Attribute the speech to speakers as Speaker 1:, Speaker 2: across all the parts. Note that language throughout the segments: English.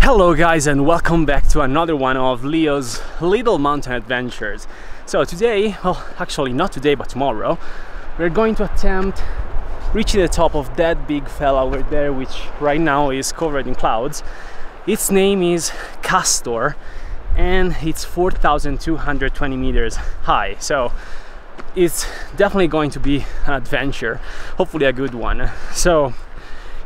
Speaker 1: Hello guys, and welcome back to another one of Leo's little mountain adventures. So today, well actually not today but tomorrow, we're going to attempt reaching the top of that big fella over there, which right now is covered in clouds. Its name is Castor and it's 4,220 meters high, so it's definitely going to be an adventure, hopefully a good one. So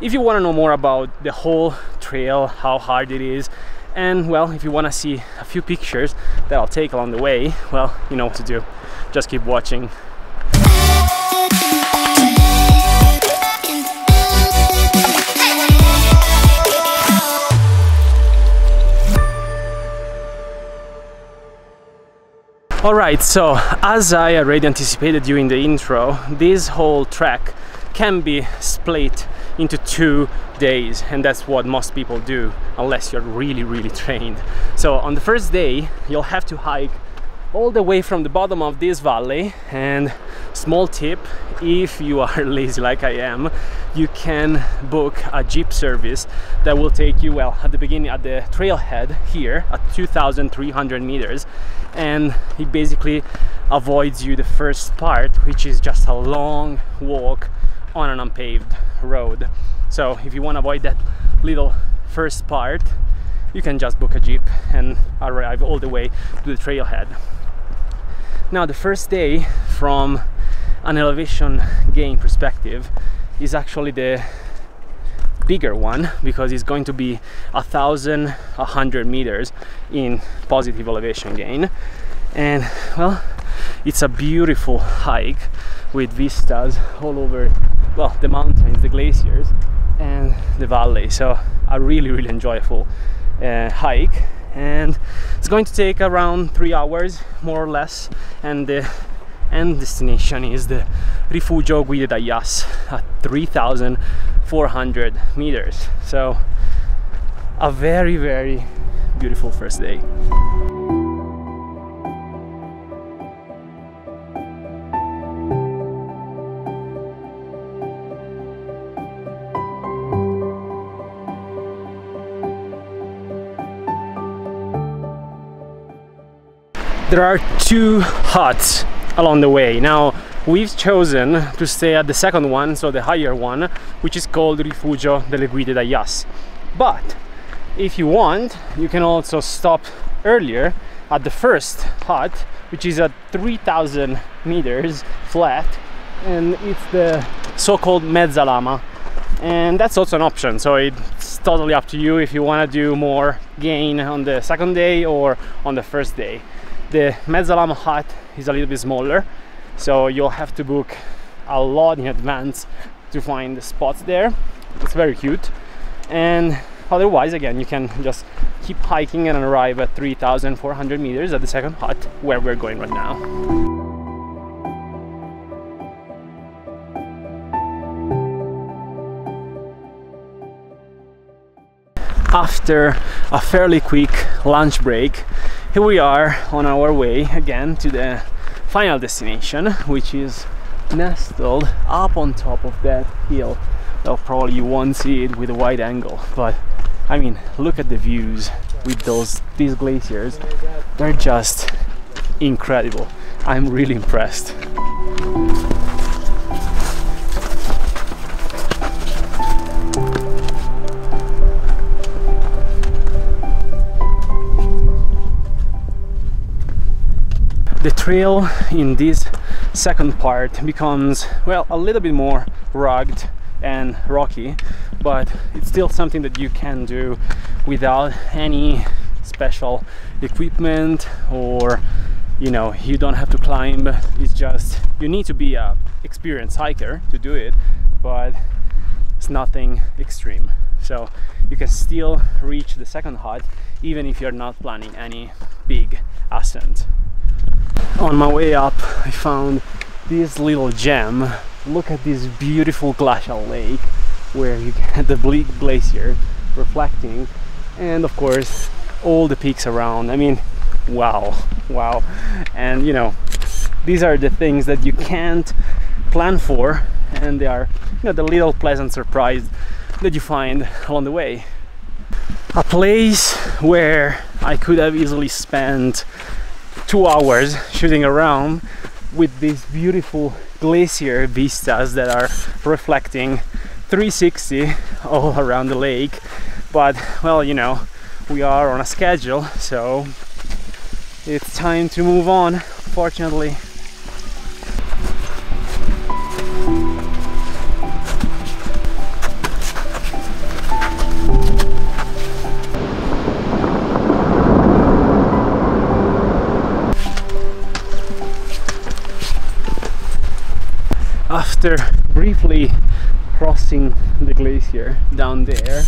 Speaker 1: if you want to know more about the whole trail, how hard it is, and well, if you want to see a few pictures that I'll take along the way, well, you know what to do. Just keep watching. Alright, so as I already anticipated during the intro, this whole trek can be split into 2 days, and that's what most people do unless you're really trained. So on the first day you'll have to hike all the way from the bottom of this valley, and small tip, if you are lazy like I am, you can book a jeep service that will take you, well, at the beginning at the trailhead here at 2,300 meters, and it basically avoids you the first part, which is just a long walk on an unpaved road. So if you want to avoid that little first part, you can just book a jeep and arrive all the way to the trailhead. Now the first day, from an elevation gain perspective, is actually the bigger one, because it's going to be 1,100 meters in positive elevation gain. And well, it's a beautiful hike with vistas all over, well, the mountains, the glaciers and the valley. So a really enjoyable hike, and it's going to take around 3 hours more or less, and the end destination is the Rifugio at 3,400 meters. So a very beautiful first day. There are 2 huts along the way. Now we've chosen to stay at the second one, so the higher one, which is called Rifugio delle Guide d'Aias. But if you want, you can also stop earlier at the first hut, which is at 3,000 meters flat, and it's the so-called Mezza Lama, and that's also an option. So it's totally up to you if you want to do more gain on the second day or on the first day. The Mezza Lama hut is a little bit smaller, so you'll have to book a lot in advance to find the spots there. It's very cute, and otherwise, again, you can just keep hiking and arrive at 3,400 meters at the second hut, where we're going right now. After a fairly quick lunch break, here we are on our way again to the final destination, which is nestled up on top of that hill. Well, probably you won't see it with a wide angle, but I mean, look at the views with these glaciers. They're just incredible. I'm really impressed. The trail in this second part becomes, well, a little bit more rugged and rocky, but it's still something that you can do without any special equipment, or you know, you don't have to climb. It's just, you need to be an experienced hiker to do it, but it's nothing extreme. So you can still reach the second hut even if you're not planning any big ascent. On my way up, I found this little gem. Look at this beautiful glacial lake where you get the bleak glacier reflecting, and of course all the peaks around. I mean, wow. And you know, these are the things that you can't plan for, and they are, you know, the little pleasant surprise that you find along the way. A place where I could have easily spent 2 hours shooting around with these beautiful glacier vistas that are reflecting 360 all around the lake. But well, you know, we are on a schedule, so it's time to move on, fortunately. After briefly crossing the glacier down there,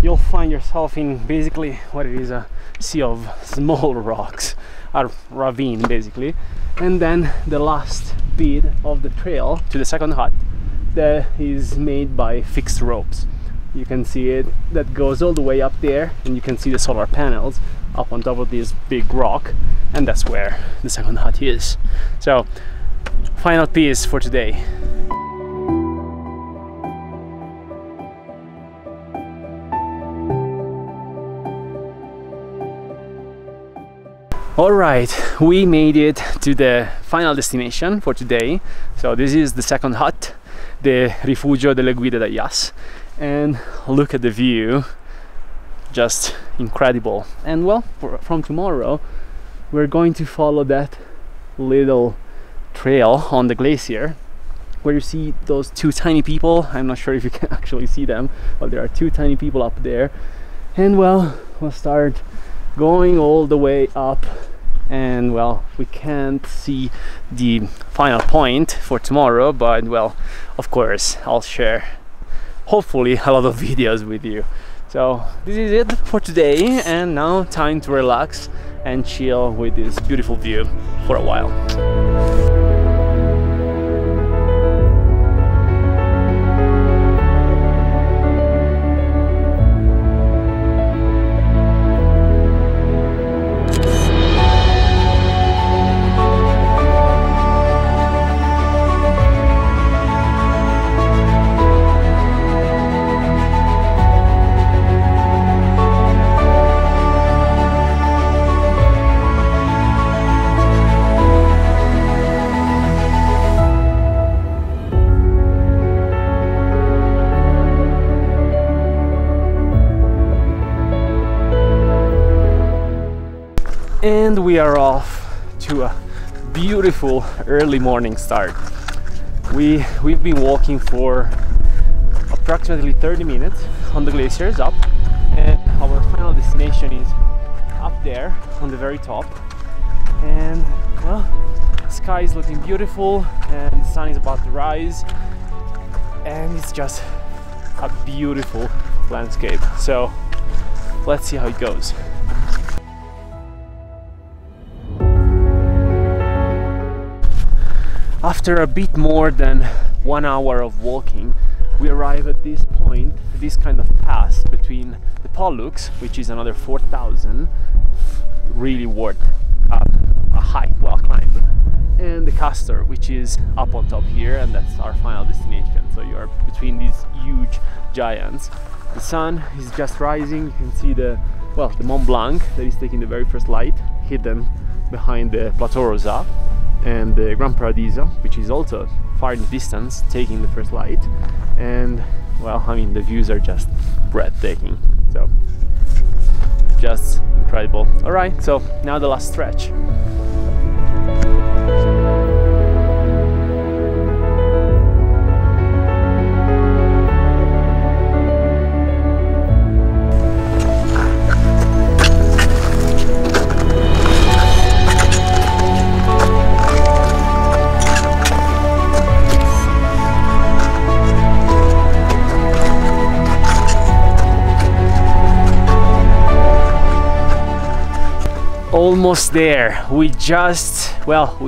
Speaker 1: you'll find yourself in basically what it is, a sea of small rocks, a ravine basically. And then the last bit of the trail to the second hut that is made by fixed ropes. You can see it, that goes all the way up there, and you can see the solar panels up on top of this big rock, and that's where the second hut is. So final piece for today. Alright, we made it to the final destination for today. So this is the second hut, the Rifugio delle Guide da Ias. And look at the view, just incredible. And well, from tomorrow we're going to follow that little trail on the glacier where you see those two tiny people. I'm not sure if you can actually see them, but there are two tiny people up there. And well, we'll start going all the way up, and well, we can't see the final point for tomorrow, but well, of course I'll share hopefully a lot of videos with you. So this is it for today, and now time to relax and chill with this beautiful view for a while. And we are off to a beautiful early morning start. We've been walking for approximately 30 minutes on the glaciers up, and our final destination is up there on the very top. And well, the sky is looking beautiful and the sun is about to rise, and it's just a beautiful landscape. So let's see how it goes. After a bit more than 1 hour of walking, we arrive at this point, this kind of pass between the Pollux, which is another 4,000, really worth a hike, well, climb, and the Castor, which is up on top here, and that's our final destination. So you are between these huge giants. The sun is just rising. You can see the Mont Blanc that is taking the very first light, hidden behind the Monte Rosa, and the Gran Paradiso, which is also far in the distance, taking the first light. And well, I mean, the views are just breathtaking, so just incredible. All right, so now the last stretch. Almost there. We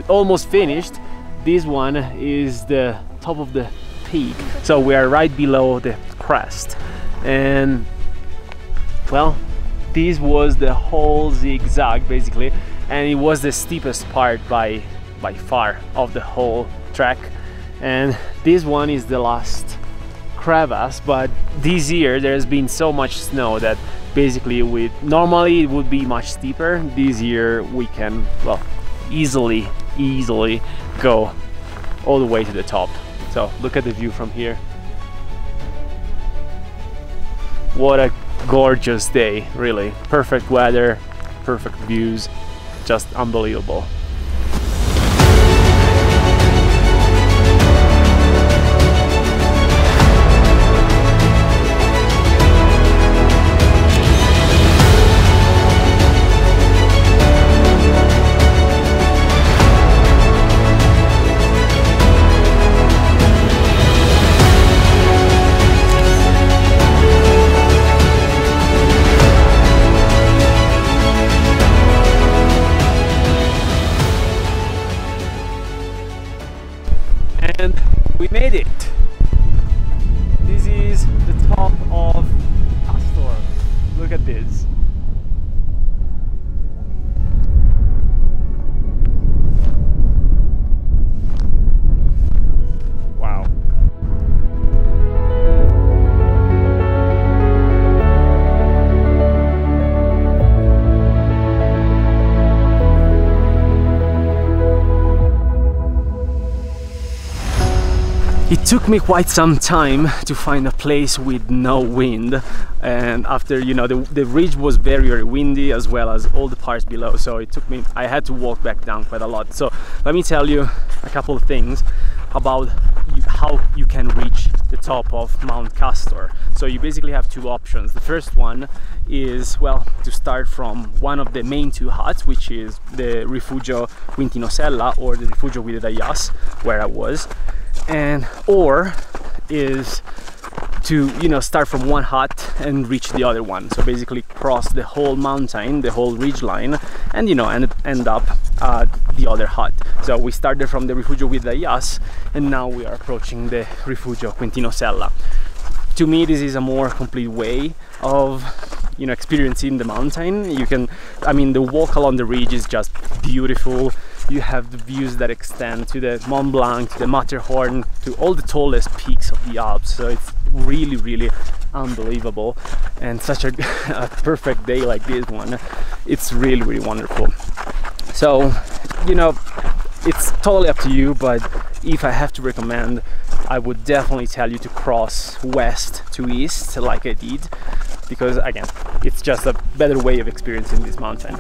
Speaker 1: almost finished. This one is the top of the peak, so we are right below the crest. And well, this was the whole zigzag basically, and it was the steepest part by far of the whole trek. And this one is the last crevasse, but this year there's been so much snow that basically normally it would be much steeper. This year we can, well, easily go all the way to the top. So look at the view from here. What a gorgeous day, really. Perfect weather, perfect views, just unbelievable. And we made it! This is the top of Castor. Look at this. Wow. It took me quite some time to find a place with no wind, and after, you know, the ridge was very windy, as well as all the parts below, so I had to walk back down quite a lot. So let me tell you a couple of things about how you can reach the top of Mount Castor. So you basically have two options. The first one is, well, to start from one of the main two huts, which is the Rifugio Quintino Sella or the Rifugio with the Yas, where I was. Or is to, you know, start from one hut and reach the other one. So basically cross the whole mountain, the whole ridge line, and, you know, end up at the other hut. So we started from the Rifugio with the Yas, and now we are approaching the Rifugio Quintino Sella. To me, this is a more complete way of, you know, experiencing the mountain. You can, I mean, the walk along the ridge is just beautiful. You have the views that extend to the Mont Blanc, to the Matterhorn, to all the tallest peaks of the Alps. So it's really unbelievable, and such a perfect day like this one, it's really wonderful. So, you know, it's totally up to you, but if I have to recommend, I would definitely tell you to cross west to east like I did, because again, it's just a better way of experiencing this mountain.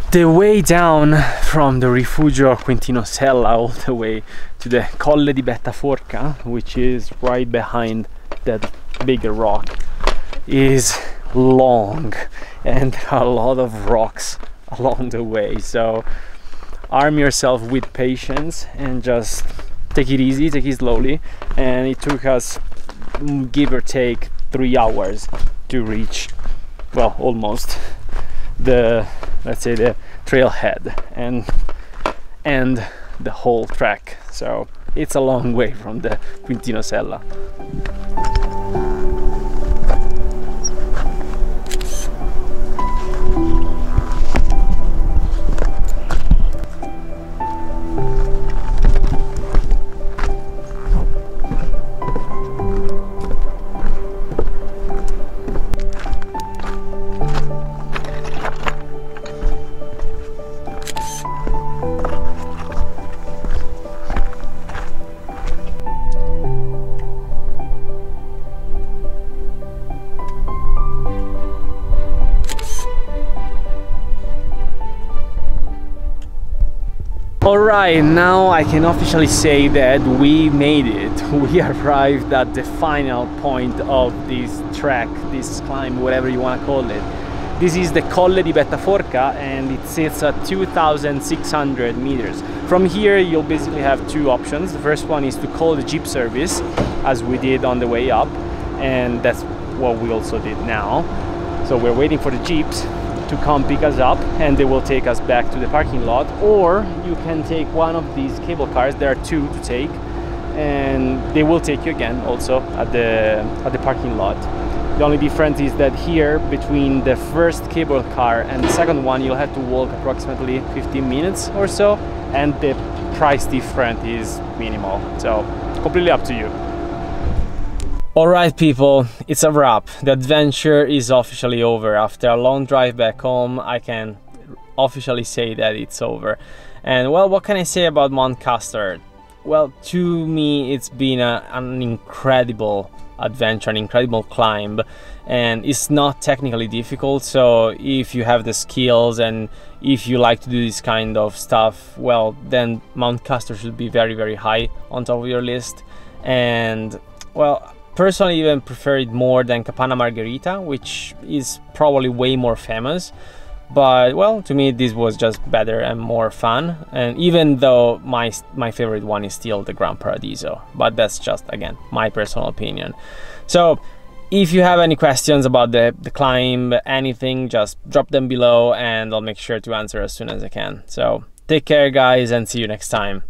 Speaker 1: The way down from the Rifugio Quintino Sella all the way to the Colle di Bettaforca, which is right behind that bigger rock, is long, and a lot of rocks along the way. So arm yourself with patience and just take it easy, take it slowly. And it took us, give or take, 3 hours to reach, well, almost the, let's say, the trailhead and the whole trek. So it's a long way from the Quintino Sella. Alright, now I can officially say that we made it. We arrived at the final point of this trek, this climb, whatever you want to call it. This is the Colle di Bettaforca, and it sits at 2,600 meters. From here you'll basically have two options. The first one is to call the jeep service, as we did on the way up, and that's what we also did now. So we're waiting for the jeeps to come pick us up, and they will take us back to the parking lot. Or you can take one of these cable cars. There are two to take, and they will take you again also at the parking lot. The only difference is that here, between the first cable car and the second one, you'll have to walk approximately 15 minutes or so, and the price difference is minimal, so completely up to you. Alright people, it's a wrap. The adventure is officially over. After a long drive back home, I can officially say that it's over. And well, what can I say about Mount Castor? Well, to me it's been an incredible adventure, an incredible climb, and it's not technically difficult, so if you have the skills and if you like to do this kind of stuff, well, then Mount Castor should be very, very high on top of your list. And well, personally even prefer it more than Capanna Margherita, which is probably way more famous, but well, to me this was just better and more fun. And even though my favorite one is still the Gran Paradiso, but that's just, again, my personal opinion. So if you have any questions about the climb, anything, just drop them below and I'll make sure to answer as soon as I can. So take care guys, and see you next time.